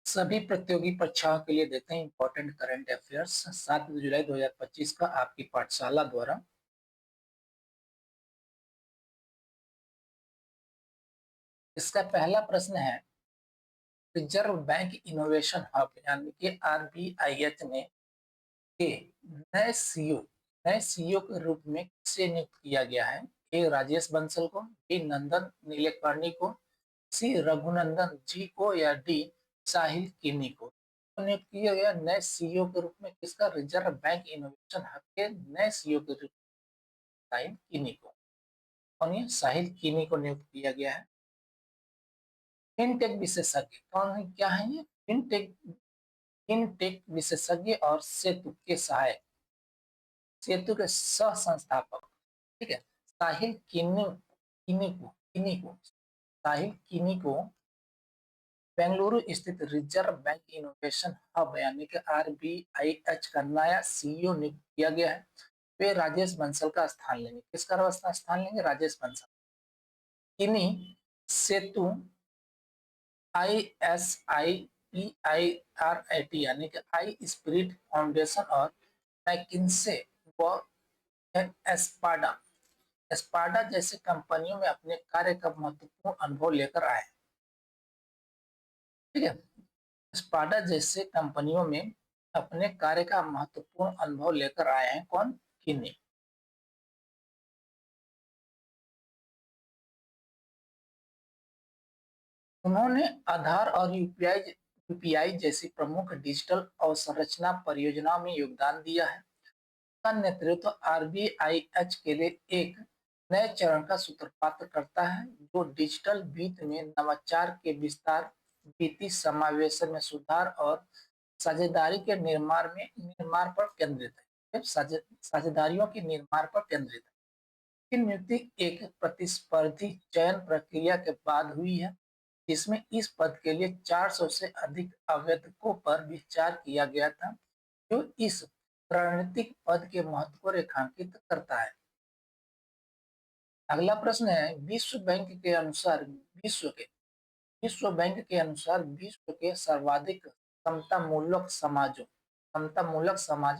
सभी प्रतियोगी परीक्षाओं के लिए देते हैं इंपॉर्टेंट करंट अफेयर्स 7 जुलाई 2025 का आपकी पाठशाला द्वारा। इसका पहला प्रश्न है, रिजर्व बैंक इनोवेशन हब यानी कि आरबीआईएच ने के नए सीईओ के रूप में किसे नियुक्त किया गया है? ए राजेश बंसल को, बी नंदन नीलेकर्णी को, सी रघुनंदन जी को या डी साहिल किनी को। तो नियुक्त किया गया नए सीईओ के रूप में किसका? रिजर्व बैंक इनोवेशन हब के नए सीईओ के रूप में साहिल किनी को। कौन है? साहिल किनी को नियुक्त किया गया है। फिनटेक विशेषज्ञ कौन है? क्या है ये? फिनटेक विशेषज्ञ और सेतु के सहायक, सेतु के सह संस्थापक। ठीक है, साहिल किनी को साहिल किनी को बेंगलुरु स्थित रिजर्व बैंक इनोवेशन हब यानी कि आरबीआईएच का नया सीईओ नियुक्त किया गया है। वे राजेश बंसल का स्थान लेंगे। किसका स्थान लेंगे? राजेश बंसल। किनी सेतु ISIPIRIT यानी कि आई स्पिरिट फाउंडेशन और मैकिन्से व एस्पाडा एस्पाडा जैसी कंपनियों में अपने कार्य का महत्वपूर्ण अनुभव लेकर आए। ठीक है, एस्पाडा जैसे कंपनियों में अपने कार्य का महत्वपूर्ण अनुभव लेकर आए हैं। कौन? किनी। उन्होंने आधार और यूपीआई जैसी प्रमुख डिजिटल अवसंरचना परियोजनाओं में योगदान दिया है। का नेतृत्व आरबीआईएच के लिए एक नए चरण का सूत्रपात करता है जो डिजिटल वित्त में नवाचार के विस्तार, वित्तीय समावेशन में सुधार और साझेदारी के निर्माण पर केंद्रित है। साझेदारियों के निर्माण पर केंद्रित है। की नियुक्ति एक प्रतिस्पर्धी चयन प्रक्रिया के बाद हुई है जिसमें इस पद के लिए 400 से अधिक आवेदकों पर विचार किया गया था, जो इस रणनीतिक पद के महत्व को रेखांकित करता है। अगला प्रश्न है, विश्व बैंक के अनुसार विश्व के सर्वाधिक समतामूलक समाजों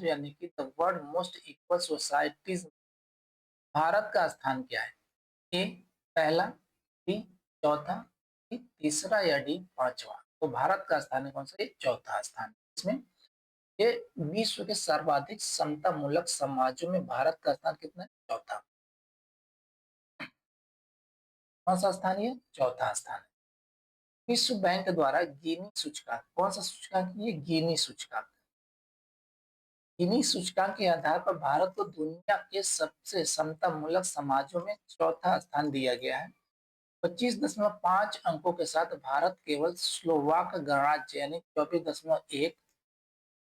यानी कि the world most equal societies Bharat का स्थान क्या है? ए पहला, बी चौथा, बी तीसरा या डी पांचवा। तो भारत का स्थान है कौन सा? ये चौथा स्थान। इसमें ये विश्व के सर्वाधिक समतामूलक समाजों में भारत का स्थान कितना है? चौथा। कौन सा स्थान? ये चौथा स्थान है। विश्व बैंक द्वारा गिनी सूचकांक, कौन सा सूचकांक? ये गिनी सूचकांक। गिनी सूचकांक के आधार पर भारत को दुनिया के सबसे समतामूलक समाजों में चौथा स्थान दिया गया है। 25.5 अंकों के साथ भारत केवल स्लोवाक गणराज्य यानी 24.1,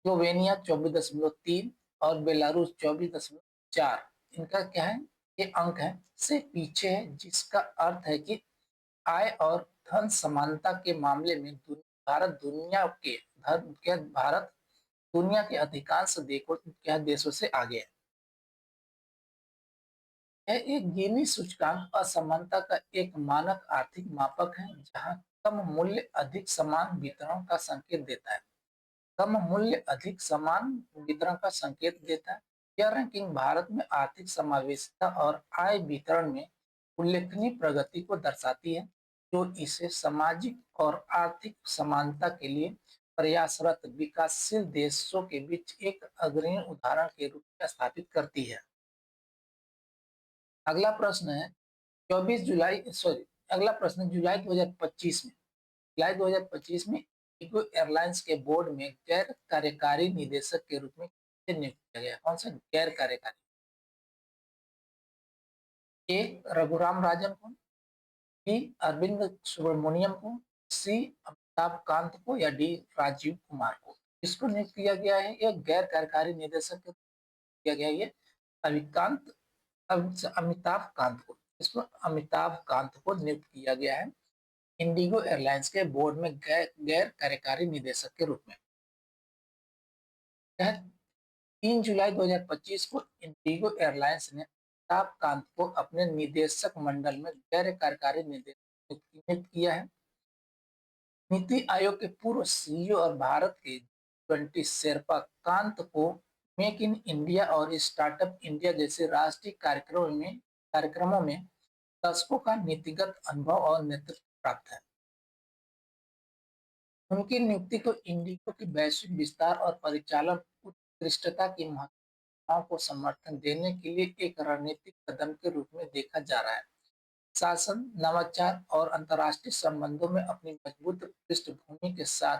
स्लोवेनिया 24.3 और बेलारूस 24.4, इनका क्या है? ये अंक है से पीछे है, जिसका अर्थ है कि आय और धन समानता के मामले में भारत दुनिया के अधिकांश देशों से आगे है। यह एक गिनी सूचकांक असमानता का एक मानक आर्थिक मापक है जहां कम मूल्य अधिक समान वितरण का संकेत देता है। कम मूल्य अधिक समान वितरण का संकेत देता है। यह रैंकिंग भारत में आर्थिक समावेशिता और आय वितरण में उल्लेखनीय प्रगति को दर्शाती है, जो इसे सामाजिक और आर्थिक समानता के लिए प्रयासरत विकासशील देशों के बीच एक अग्रणी उदाहरण के रूप में स्थापित करती है। अगला प्रश्न है 24 जुलाई सॉरी अगला प्रश्न जुलाई 2025 में इंडिगो एयरलाइंस के बोर्ड में गैर कार्यकारी निदेशक के रूप में किसे नियुक्त किया गया? कौन सा गैर कार्यकारी? ए रघुराम राजन को, बी अरविंद सुब्रमण्यम को, सी अमिताभ कांत को या डी राजीव कुमार को। इसको नियुक्त किया गया है ये गैर कार्यकारी निदेशक किया गया ये अभिकांत अमिताभ कांत को। इसको अमिताभ कांत को नियुक्त किया गया है इंडिगो एयरलाइंस के बोर्ड में गैर कार्यकारी निदेशक के रूप में। 3 जुलाई 2025 को इंडिगो एयरलाइंस ने अमिताभ कांत को अपने निदेशक मंडल में गैर कार्यकारी निदेशक नियुक्त किया है। नीति आयोग के पूर्व सीईओ और भारत के 20 शेरपा कांत को मेक इन इंडिया और स्टार्टअप इंडिया जैसे राष्ट्रीय कार्यक्रमों में दशकों का नीतिगत अनुभव और नेतृत्व प्राप्त है। उनकी नियुक्ति को इंडिगो की वैश्विक विस्तार और परिचालन उत्कृष्टता की महत्वताओं को समर्थन देने के लिए एक रणनीतिक कदम के रूप में देखा जा रहा है। शासन, नवाचार और अंतर्राष्ट्रीय संबंधों में अपनी मजबूत पृष्ठभूमि के साथ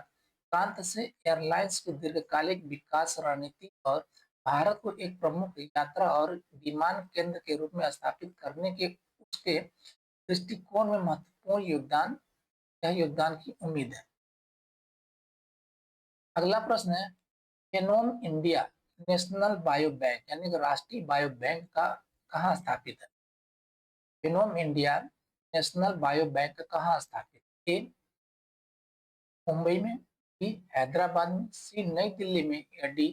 कांत से एयरलाइंस की दीर्घकालिक विकास रणनीति और भारत को एक प्रमुख यात्रा और विमान केंद्र के रूप में स्थापित करने के उसके दृष्टिकोण में महत्वपूर्ण योगदान की उम्मीद है। अगला प्रश्न है, फेनोम इंडिया नेशनल बायो बैंक यानी कि राष्ट्रीय बायो बैंक का कहाँ स्थापित है? फेनोम इंडिया नेशनल बायो बैंक कहाँ स्थापित है? ए मुंबई में, बी हैदराबाद में, सी नई दिल्ली में या डी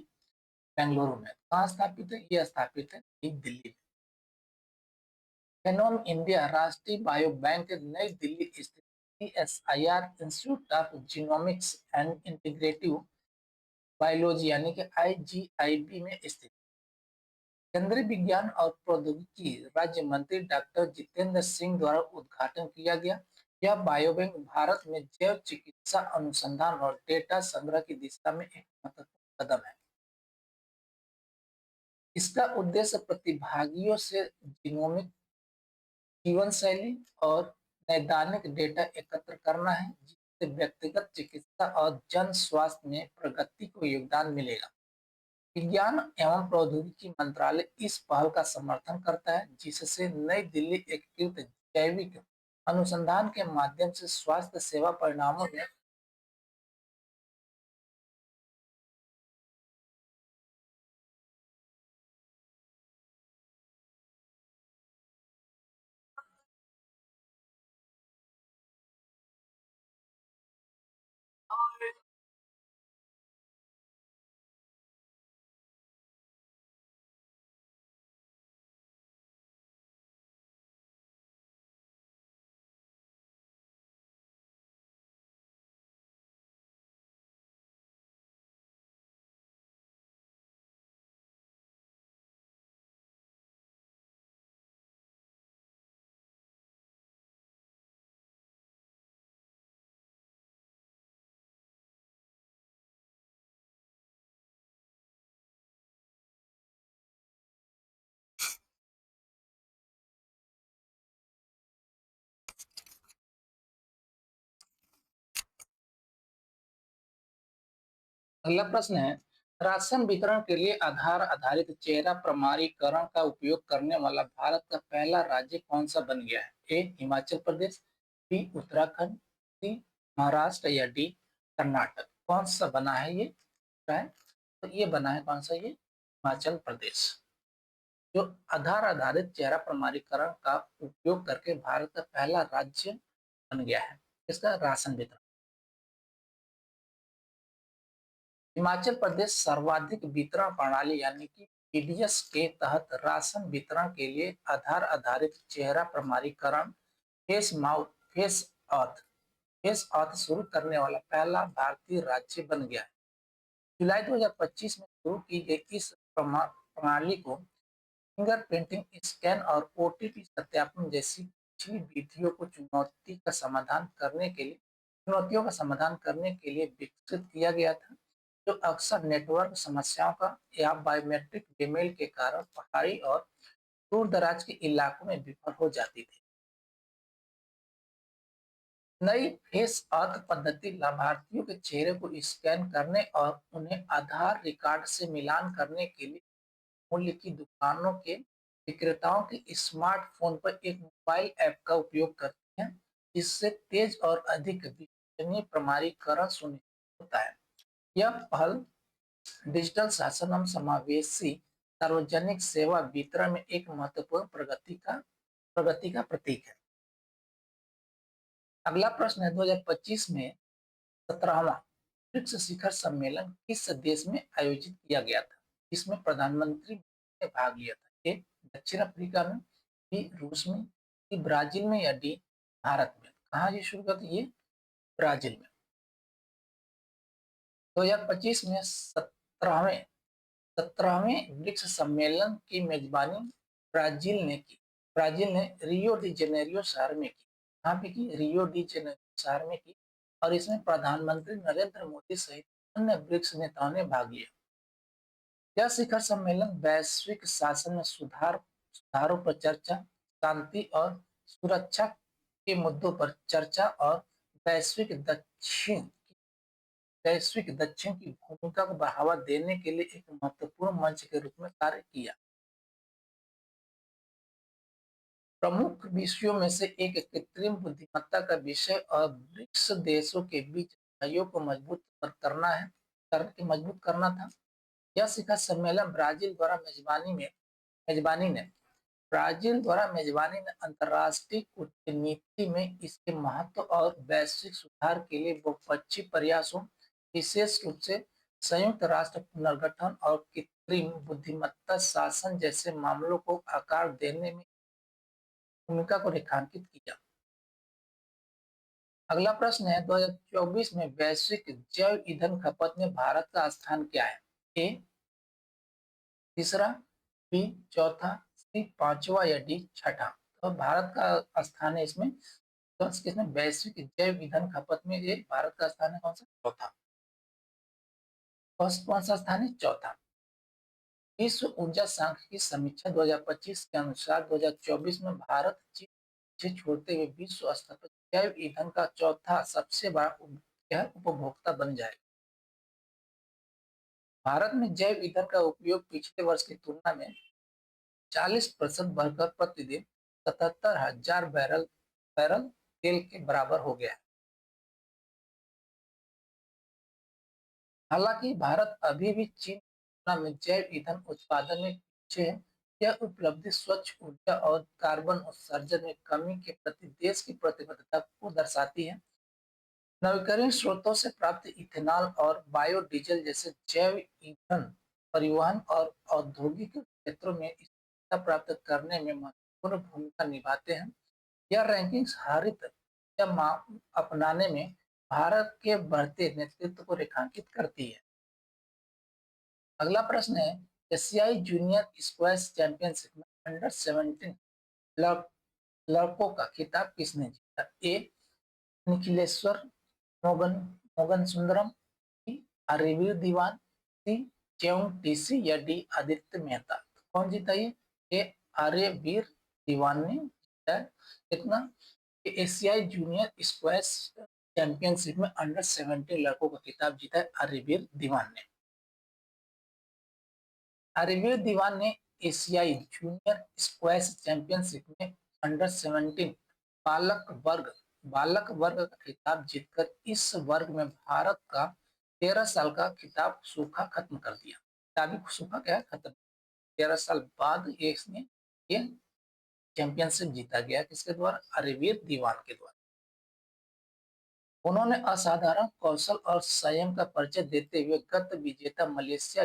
बेंगलुरु में? कहाँ स्थापित है? ये स्थापित है नई दिल्ली में। फेनोम इंडिया राष्ट्रीय बायो बैंक नई दिल्ली स्थित CSIR institute of genomics and integrative biology यानी कि आईजीआईबी में स्थित केंद्रीय विज्ञान और प्रौद्योगिकी राज्य मंत्री डॉक्टर जितेंद्र सिंह द्वारा उद्घाटन किया गया। यह बायोबैंक भारत में जैव चिकित्सा अनुसंधान और डेटा संग्रह की दिशा में एक महत्वपूर्ण कदम है। इसका उद्देश्य प्रतिभागियों से जीनोमिक जीवन शैली और नैदानिक डेटा एकत्र करना है, जिससे व्यक्तिगत चिकित्सा और जन स्वास्थ्य में प्रगति को योगदान मिलेगा। विज्ञान एवं प्रौद्योगिकी मंत्रालय इस पहल का समर्थन करता है, जिससे नई दिल्ली एकीकृत जैविक अनुसंधान के माध्यम से स्वास्थ्य सेवा परिणामों में अगला प्रश्न है, राशन वितरण के लिए आधार आधारित चेहरा प्रमाणीकरण का उपयोग करने वाला भारत का पहला राज्य कौन सा बन गया है? ए हिमाचल प्रदेश, बी उत्तराखंड, सी महाराष्ट्र या डी कर्नाटक? कौन सा बना है ये? है तो ये बना है कौन सा? ये हिमाचल प्रदेश, जो आधार आधारित चेहरा प्रमाणीकरण का उपयोग करके भारत का पहला राज्य बन गया है। इसका राशन वितरण, हिमाचल प्रदेश सर्वाधिक वितरण प्रणाली यानी कि पीडीएस के तहत राशन वितरण के लिए आधार आधारित चेहरा प्रमाणीकरण face mouth face auth face auth शुरू करने वाला पहला भारतीय राज्य बन गया है। जुलाई 2025 में शुरू की गई इस प्रणाली को फिंगर प्रिंटिंग, स्कैन और ओटीपी सत्यापन जैसी पिछली विधियों को चुनौतियों का समाधान करने के लिए विकसित किया गया था, जो अक्सर नेटवर्क समस्याओं का या बायोमेट्रिक बेमेल के कारण पहाड़ी और दूर दराज के इलाकों में विफल हो जाती थी। नई फेस अर्थ पद्धति लाभार्थियों के चेहरे को स्कैन करने और उन्हें आधार रिकॉर्ड से मिलान करने के लिए मूल्य की दुकानों के विक्रेताओं के स्मार्टफोन पर एक मोबाइल ऐप का उपयोग करती हैं, जिससे तेज और अधिक विश्वसनीय प्रमाणीकरण सुनिश्चित होता है। यह पहल डिजिटल शासन एवं समावेशी सार्वजनिक सेवा वितरण में एक महत्वपूर्ण प्रगति का प्रतीक है। अगला प्रश्न है, 2025 में 17वां ब्रिक्स शिखर सम्मेलन किस देश में आयोजित किया गया था, जिसमें प्रधानमंत्री ने भाग लिया था? ए दक्षिण अफ्रीका में, बी रूस में, सी ब्राजील में या डी भारत में? कहाँ ये शुरू हुआ था? ये ब्राजील में। 2025 में 17वें ब्रिक्स सम्मेलन की मेजबानी ब्राजील ने की। ब्राजील ने रियो डी जेनेरियो शहर में की। कहाँ पे की? रियो डी जेनेरियो शहर में की। और इसमें प्रधानमंत्री नरेंद्र मोदी सहित अन्य ब्रिक्स नेताओं ने भाग लिया। यह शिखर सम्मेलन वैश्विक शासन में सुधारों पर चर्चा, शांति और सुरक्षा के मुद्दों पर चर्चा और वैश्विक दक्षिण वैश्विक दक्षिण की भूमिका को बढ़ावा देने के लिए एक महत्वपूर्ण मंच के रूप में कार्य किया। प्रमुख विषयों में से एक कृत्रिम बुद्धिमत्ता का विषय और ब्रिक्स देशों के बीच सहयोग को मजबूत करना था। यह शिखर सम्मेलन मेजबानी ने अंतर्राष्ट्रीय कूटनीति में इसके महत्व और वैश्विक सुधार के लिए बहुपक्षीय प्रयासों, विशेष रूप से संयुक्त राष्ट्र पुनर्गठन और कृत्रिम बुद्धिमत्ता शासन जैसे मामलों को आकार देने में भूमिका को रेखांकित किया। अगला प्रश्न है, 2024 में वैश्विक जैव ईंधन खपत में भारत का स्थान क्या है? ए तीसरा, बी चौथा, सी पांचवा या डी छठा? तो भारत का स्थान है इसमें किसमें? वैश्विक जैव ईंधन खपत में ये भारत का स्थान है कौन सा? चौथा। कौन सा स्थान है? चौथा। विश्व ऊर्जा सांख्यिकी समीक्षा 2025 के अनुसार 2024 में भारत चीन से छोड़ते हुए विश्व स्तर पर जैव ईंधन का चौथा सबसे बड़ा उपभोक्ता बन जाएगा। भारत में जैव ईंधन का उपयोग पिछले वर्ष की तुलना में 40% बढ़कर प्रतिदिन 77,000 बैरल तेल के बराबर हो गया है। हालांकि भारत अभी भी चीन की तुलना में जैव ईंधन उत्पादन में पीछे है। यह उपलब्धि स्वच्छ ऊर्जा और कार्बन उत्सर्जन में कमी के प्रति देश की प्रतिबद्धता को दर्शाती है। नवीकरणीय स्रोतों से प्राप्त इथेनॉल और बायोडीजल जैसे जैव ईंधन परिवहन और औद्योगिक क्षेत्रों में स्थिरता प्राप्त करने में महत्वपूर्ण भूमिका निभाते हैं। यह रैंकिंग्स हरित अपनाने में भारत के बढ़ते नेतृत्व को रेखांकित करती है। अगला प्रश्न है, एशियाई जूनियर स्क्वैश चैंपियनशिप में अंडर 17 लड़कों का खिताब किसने जीता? ए निखिलेश्वर मोगन मोगन सुंदरम, सी आर्यवीर दीवान, सी चेउंग टीसी या डी आदित्य मेहता? कौन जीता ये आर्यवीर दीवान ने जीता है। इतना एशियाई जूनियर स्क्वैश चैंपियनशिप में अंडर 17 लड़कों का खिताब जीता है आर्यवीर दीवान ने। आर्यवीर दीवान ने एशियाई जूनियर स्क्वैश चैंपियनशिप में अंडर 17 बालक वर्ग का खिताब जीतकर इस वर्ग में भारत का 13 साल का खिताब सूखा खत्म कर दिया। खिताबी सूखा क्या है? खत्म। 13 साल बाद ये चैंपियनशिप जीता गया। किसके द्वारा? आर्यवीर दीवान के द्वारा। उन्होंने असाधारण कौशल और संयम का परिचय देते हुए गत विजेता मलेशिया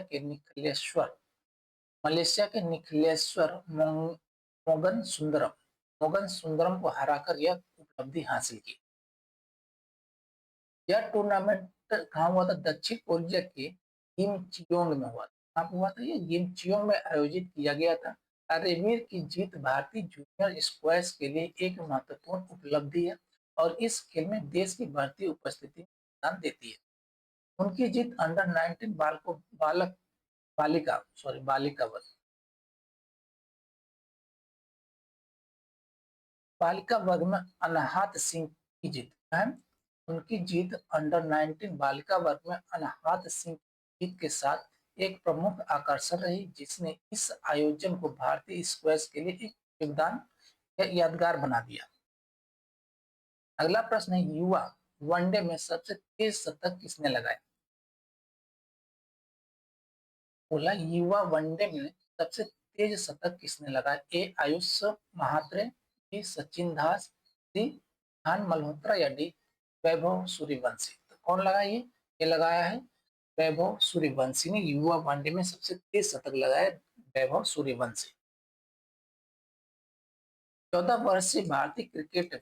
के निखिलेश्वर मोगन सुंदरम को हराकर यह उपलब्धि हासिल की। यह टूर्नामेंट कहाँ हुआ था? दक्षिण कोरिया के गिमचियोंग में हुआ था। कहाँ हुआ था? ये गिमचियोंग में आयोजित किया गया था। आर्यवीर की जीत भारतीय जूनियर स्क्वैश के लिए एक महत्वपूर्ण उपलब्धि है और इस खेल में देश की बढ़ती उपस्थिति में योगदान देती है। उनकी जीत अंडर 19 बालिका वर्ग में अनाहत सिंह की जीत है। उनकी जीत अंडर 19 बालिका वर्ग में अनाहत सिंह की जीत के साथ एक प्रमुख आकर्षण रही, जिसने इस आयोजन को भारतीय स्क्वैश के लिए एक योगदान यादगार बना दिया। अगला प्रश्न है, युवा वनडे में सबसे तेज शतक किसने लगाया? बोला युवा वनडे में सबसे तेज शतक किसने लगाया? ए आयुष महात्रे, बी सचिन दास, सी खान मल्होत्रा या डी वैभव सूर्यवंशी? तो कौन लगाया ये लगाया है वैभव सूर्यवंशी ने। युवा वनडे में सबसे तेज शतक लगाया वैभव सूर्यवंशी। 14 वर्षीय भारतीय क्रिकेटर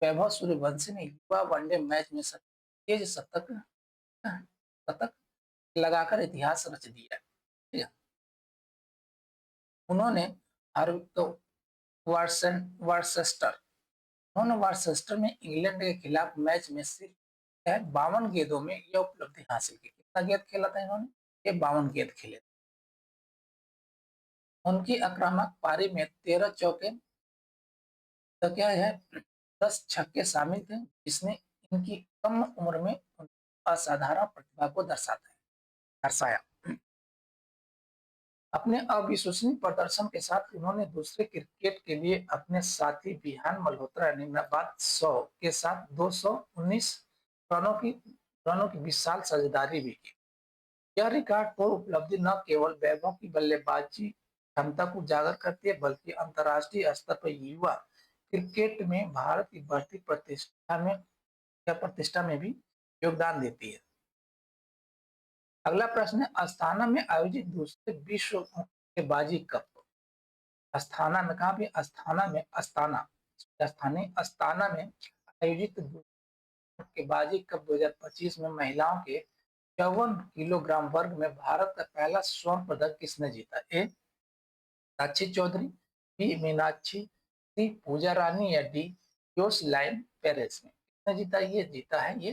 वैभव सूर्यवंशी ने युवा वनडे मैच में सबसे तेज शतक लगाकर इतिहास रच दिया है। ठीक है? उन्होंने हर तो वार्सेस्टर उन्होंने वार्सेस्टर में इंग्लैंड के खिलाफ मैच में सिर्फ 52 गेंदों में यह उपलब्धि हासिल की। कितना गेंद खेला था इन्होंने? ये 52 गेंद खेले। उनकी आक्रामक पारी में 13 चौके तो क्या है 10 छक्के शामिल थे, जिसने इनकी कम उम्र में असाधारण प्रतिभा को दर्शाया। अपने अविश्वसनीय प्रदर्शन के साथ उन्होंने दूसरे क्रिकेट के लिए अपने साथी विहान मल्होत्रा निम्नाबाद 100 के साथ 219 रनों की विशाल साझेदारी भी की। यह रिकॉर्ड तोड़ उपलब्धि न केवल वैभव की बल्लेबाजी क्षमता को उजागर करती है, बल्कि अंतर्राष्ट्रीय स्तर पर युवा क्रिकेट में भारत की बढ़ती प्रतिष्ठा में भी योगदान देती है। अगला प्रश्न है, अस्थाना में आयोजित दूसरे विश्व मुक्केबाजी कप। अस्थाना में कहा भी? अस्थाना में आयोजित मुक्केबाजी कप 2025 में महिलाओं के 54 किलोग्राम वर्ग में भारत का पहला स्वर्ण पदक किसने जीता? ए साक्षी चौधरी, बी मीनाक्षी, सी पूजा रानी या डी योसलाइन पेरेस ने? किसने जीता? ये जीता है ये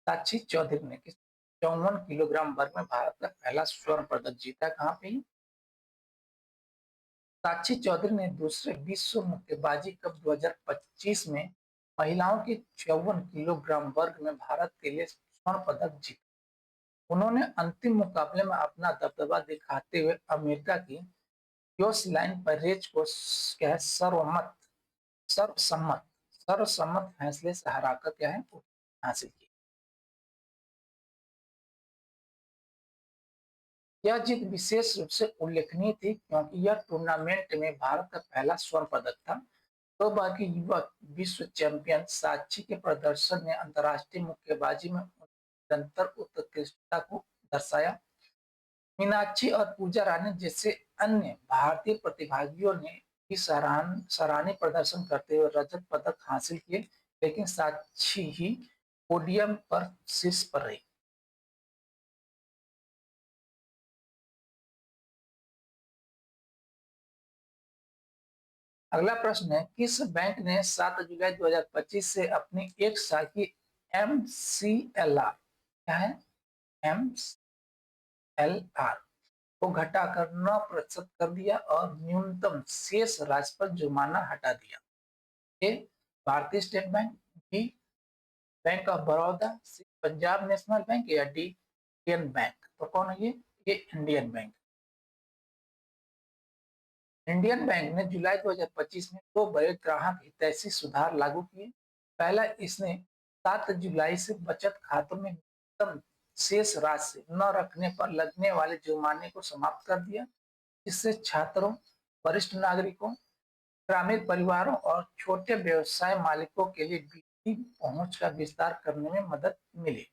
साक्षी चौधरी ने। 54 किलोग्राम वर्ग में भारत का पहला स्वर्ण पदक जीता। कहाँ पे? साक्षी चौधरी ने दूसरे विश्व मुक्केबाजी कप 2025 में महिलाओं के 54 किलोग्राम वर्ग में भारत के लिए स्वर्ण पदक जीता। उन्होंने अंतिम मुकाबले में अपना दबदबा दिखाते हुए अमेरिका की योसलाइन पेरेज को क्या है सर्वसम्मत सर्वसम्मत फैसले से हराकर क्या है हासिल की। यह जीत विशेष रूप से उल्लेखनीय थी क्योंकि यह टूर्नामेंट में भारत का पहला स्वर्ण पदक था। तो बाकी युवक विश्व चैंपियन साक्षी के प्रदर्शन ने अंतर्राष्ट्रीय मुक्केबाजी में निरंतर उत्कृष्टता को दर्शाया। मीनाक्षी और पूजा रानी जैसे अन्य भारतीय प्रतिभागियों ने भी सराहनीय प्रदर्शन करते हुए रजत पदक हासिल किए, लेकिन साक्षी ही पोडियम पर शीर्ष पर रही। अगला प्रश्न है, किस बैंक ने 7 जुलाई 2025 से अपनी 1 साल की MCLR क्या है MCLR को घटाकर 9% कर दिया और न्यूनतम शेष राशि पर जुर्माना हटा दिया? A Bharatiya State Bank, B Bank of Baroda, C Punjab National Bank या डी इंडियन बैंक? तो कौन है ये इंडियन बैंक। इंडियन बैंक ने जुलाई 2025 में 2 बड़े ग्राहक हितैषी सुधार लागू किए। पहला, इसने 7 जुलाई से बचत खातों में न्यूनतम शेष राशि न रखने पर लगने वाले जुर्माने को समाप्त कर दिया, जिससे छात्रों, वरिष्ठ नागरिकों, ग्रामीण परिवारों और छोटे व्यवसाय मालिकों के लिए वित्तीय पहुंच का विस्तार करने में मदद मिली।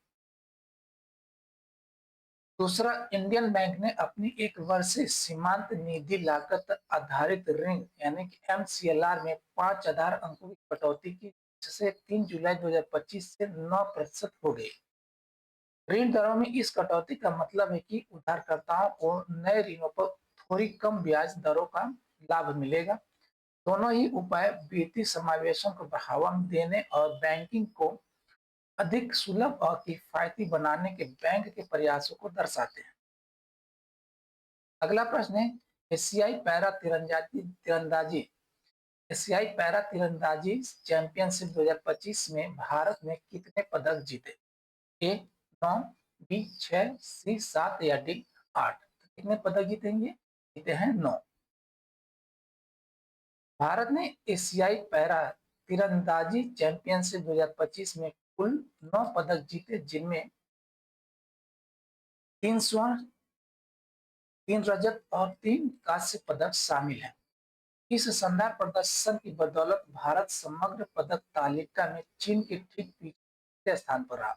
दूसरा, इंडियन बैंक ने अपनी 1 वर्षीय सीमांत निधि लागत आधारित ऋण यानी कि MCLR में 5 आधार अंकों की कटौती की, जिससे 3 जुलाई 2025 से 9% हो गई। ऋण दरों में इस कटौती का मतलब है कि उधारकर्ताओं को नए ऋणों पर थोड़ी कम ब्याज दरों का लाभ मिलेगा। दोनों ही उपाय वित्तीय समावेशन को बढ़ावा देने और बैंकिंग को अधिक सुलभ और किफायती बनाने के बैंक के प्रयासों को दर्शाते हैं। अगला प्रश्न है, एशियाई पैरा तीरंदाजी एशियाई पैरा तीरंदाजी चैंपियनशिप 2025 में भारत ने कितने पदक जीते? ए 9, बी 6, सी 7 या डी 8? कितने पदक जीतेंगे? जीते हैं 9। भारत ने एशियाई पैरा तीरंदाजी चैंपियनशिप 2025 में कुल 9 पदक जीते, जिनमें 3 स्वर्ण, 3 रजत और 3 कांस्य पदक शामिल हैं। इस शानदार प्रदर्शन की बदौलत भारत समग्र पदक तालिका में चीन के ठीक पीछे स्थान पर रहा।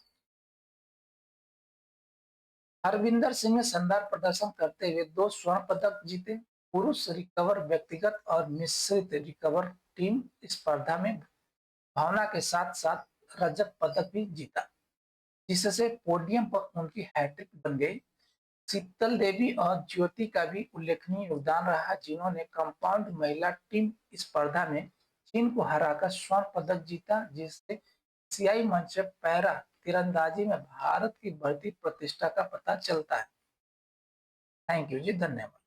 हरविंदर सिंह ने शानदार प्रदर्शन करते हुए 2 स्वर्ण पदक जीते। पुरुष रिकवर व्यक्तिगत और मिश्रित रिकवर टीम स्पर्धा में भावना के साथ साथ रजत पदक भी जीता, जिससे पोडियम पर उनकी हैट्रिक बन गई। शीतल देवी और ज्योति का भी उल्लेखनीय योगदान रहा, जिन्होंने कंपाउंड महिला टीम स्पर्धा में चीन को हराकर स्वर्ण पदक जीता, जिससे एशियाई मंच पर पैरा तीरंदाजी में भारत की बढ़ती प्रतिष्ठा का पता चलता है। थैंक यू जी, धन्यवाद।